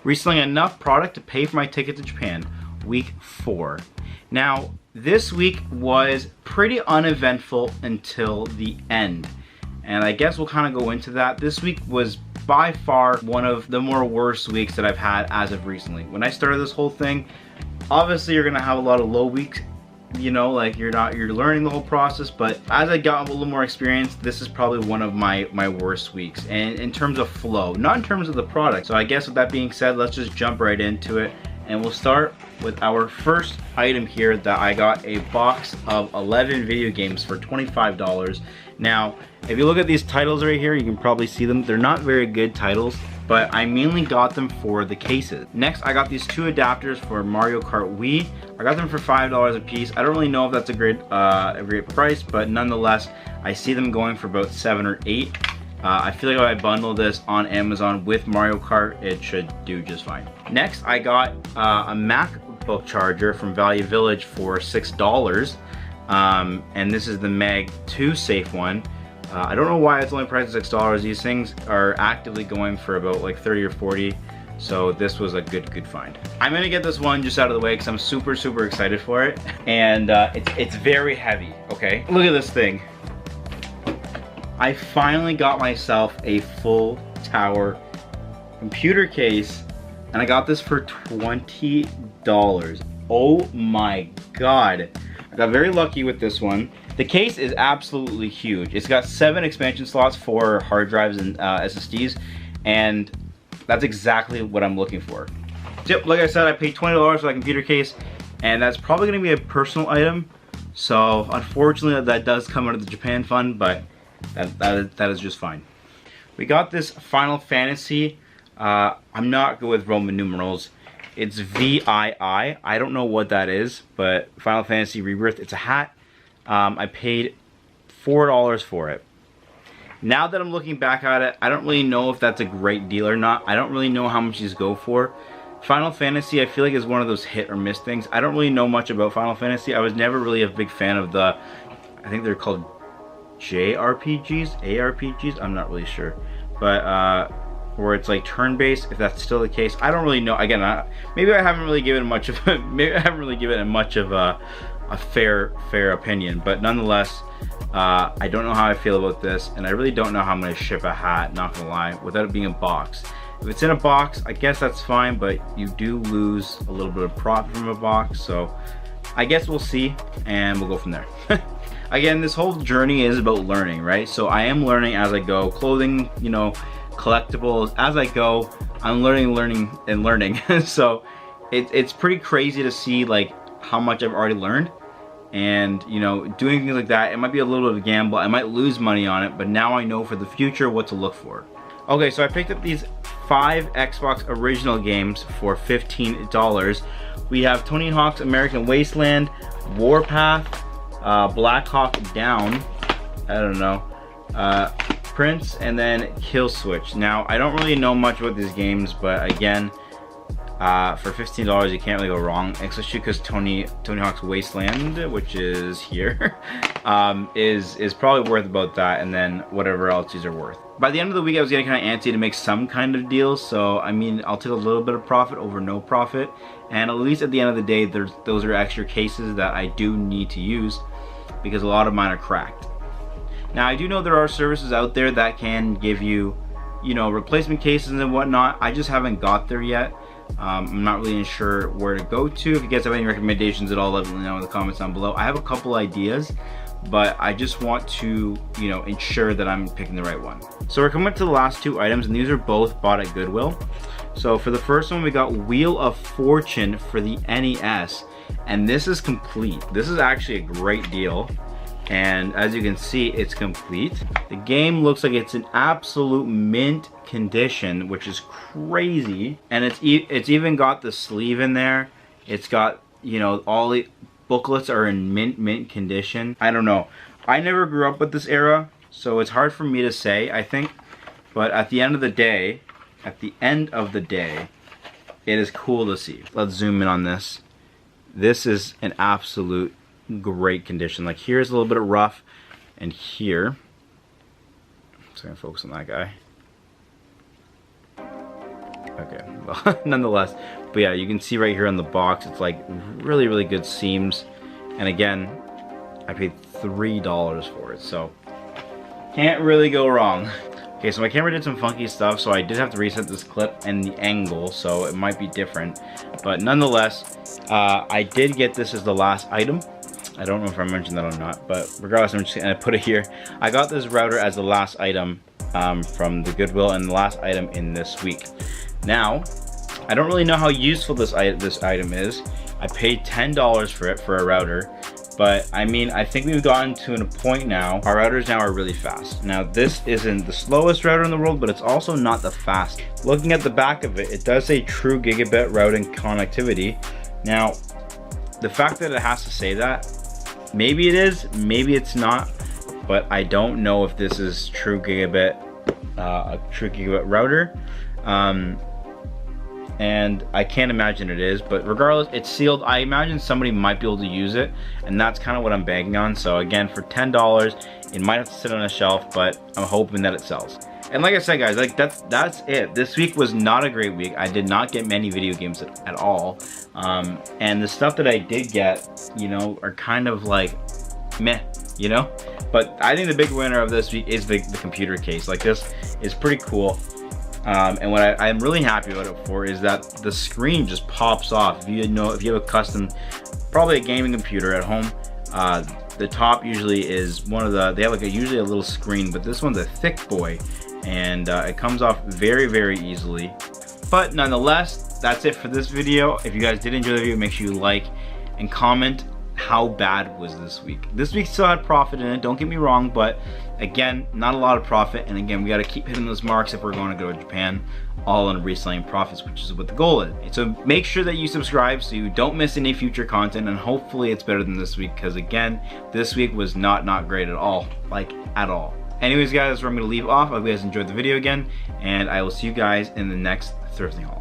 reselling enough product to pay for my ticket to Japan, week 4. Now, this week was pretty uneventful until the end, and I guess we'll kind of go into that. This week was by far one of the more worst weeks that I've had as of recently. When I started this whole thing, obviously you're gonna have a lot of low weeks, you know, like you're learning the whole process, but as I got a little more experience, this is probably one of my worst weeks, and in terms of flow, not in terms of the product. So I guess with that being said, let's just jump right into it, and we'll start with our first item here that I got a box of 11 video games for $25. Now, if you look at these titles right here, you can probably see them. They're not very good titles, but I mainly got them for the cases. Next, I got these 2 adapters for Mario Kart Wii. I got them for $5 a piece. I don't really know if that's a great price, but nonetheless, I see them going for about 7 or 8. I feel like if I bundle this on Amazon with Mario Kart, it should do just fine. Next, I got a MacBook charger from Value Village for $6. And this is the Mag 2 safe one. I don't know why it's only priced at $6. These things are actively going for about like 30 or 40. So this was a good find. I'm gonna get this one just out of the way because I'm super excited for it. And it's very heavy, okay? Look at this thing. I finally got myself a full tower computer case, and I got this for $20. Oh my God. I got very lucky with this one. The case is absolutely huge. It's got 7 expansion slots for hard drives and SSDs, and that's exactly what I'm looking for. So, like I said, I paid $20 for that computer case, and that's probably gonna be a personal item. So unfortunately that does come out of the Japan fund, but that is just fine. We got this Final Fantasy. I'm not good with Roman numerals. It's VII. I don't know what that is, but Final Fantasy Rebirth. It's a hat. I paid $4 for it. Now that I'm looking back at it, I don't really know if that's a great deal or not. I don't really know how much these go for. Final Fantasy, I feel like, is one of those hit or miss things. I don't really know much about Final Fantasy. I was never really a big fan of the, I think they're called JRPGs, ARPGs, I'm not really sure, but where it's like turn-based, if that's still the case. I don't really know. Again, maybe I haven't really given much of a fair opinion, but nonetheless, I don't know how I feel about this, and I really don't know how I'm going to ship a hat, not gonna lie, without it being a box. If it's in a box, I guess that's fine, but you do lose a little bit of profit from a box, so I guess we'll see, and we'll go from there. Again, this whole journey is about learning, right? So I am learning as I go. Clothing, you know, collectibles, as I go, I'm learning. So it's pretty crazy to see like how much I've already learned. And, you know, doing things like that, it might be a little bit of a gamble. I might lose money on it, but now I know for the future what to look for. Okay, so I picked up these 5 Xbox original games for $15. We have Tony Hawk's American Wasteland, Warpath, Black Hawk Down, I don't know, Prince, and then Kill Switch. Now, I don't really know much about these games, but again, for $15 you can't really go wrong, especially because Tony Hawk's Wasteland, which is here, is probably worth about that, and then whatever else these are worth. By the end of the week, I was getting kind of antsy to make some kind of deals, so I mean, I'll take a little bit of profit over no profit, and at least at the end of the day, those are extra cases that I do need to use, because a lot of mine are cracked. Now, I do know there are services out there that can give you, you know, replacement cases and whatnot. I just haven't got there yet. I'm not really sure where to go to. If you guys have any recommendations at all, let me know in the comments down below. I have a couple ideas, but I just want to, you know, ensure that I'm picking the right one. So we're coming to the last 2 items, and these are both bought at Goodwill. So for the first one, we got Wheel of Fortune for the NES, and this is complete. This is actually a great deal, and as you can see, it's complete. The game looks like it's in absolute mint condition, which is crazy, and it's even got the sleeve in there. It's got, you know, all the booklets are in mint condition. I don't know. I never grew up with this era, so it's hard for me to say, I think. But at the end of the day, it is cool to see. Let's zoom in on this. This is an absolute great condition. Like, here's a little bit of rough, and here, I'm just gonna focus on that guy. Okay, well, nonetheless. But yeah, you can see right here on the box, it's like really, really good seams. And again, I paid $3 for it, so can't really go wrong. Okay, so my camera did some funky stuff, so I did have to reset this clip and the angle, so it might be different. But nonetheless, I did get this as the last item. I don't know if I mentioned that or not, but regardless, I'm just gonna put it here. I got this router as the last item from the Goodwill and the last item in this week. Now, I don't really know how useful this item is. I paid $10 for it for a router. But I mean, I think we've gotten to a point now, our routers now are really fast. Now this isn't the slowest router in the world, but it's also not the fastest. Looking at the back of it, it does say true gigabit routing connectivity. Now, the fact that it has to say that, maybe it is, maybe it's not, but I don't know if this is true gigabit, a true gigabit router. And I can't imagine it is, but regardless, it's sealed. I imagine somebody might be able to use it, and that's kind of what I'm banking on. So again, for $10, it might have to sit on a shelf, but I'm hoping that it sells. And like I said, guys, like that's it. This week was not a great week. I did not get many video games at all. And the stuff that I did get, you know, are kind of like meh, you know? But I think the big winner of this week is the computer case. Like, this is pretty cool. And what I'm really happy about it for is that the screen just pops off. If you have a custom, probably a gaming computer at home, the top usually is they have like usually a little screen, but this one's a thick boy, and it comes off very, very easily. But nonetheless, that's it for this video. If you guys did enjoy the video, make sure you like and comment how bad was this week. This week still had profit in it, don't get me wrong, but again, not a lot of profit. And again, we got to keep hitting those marks if we're going to go to Japan, all on reselling profits, which is what the goal is. So make sure that you subscribe so you don't miss any future content, and hopefully it's better than this week, because again, this week was not great at all, like at all. Anyways, guys, that's where I'm going to leave off. I hope you guys enjoyed the video again, and I will see you guys in the next thrifting haul.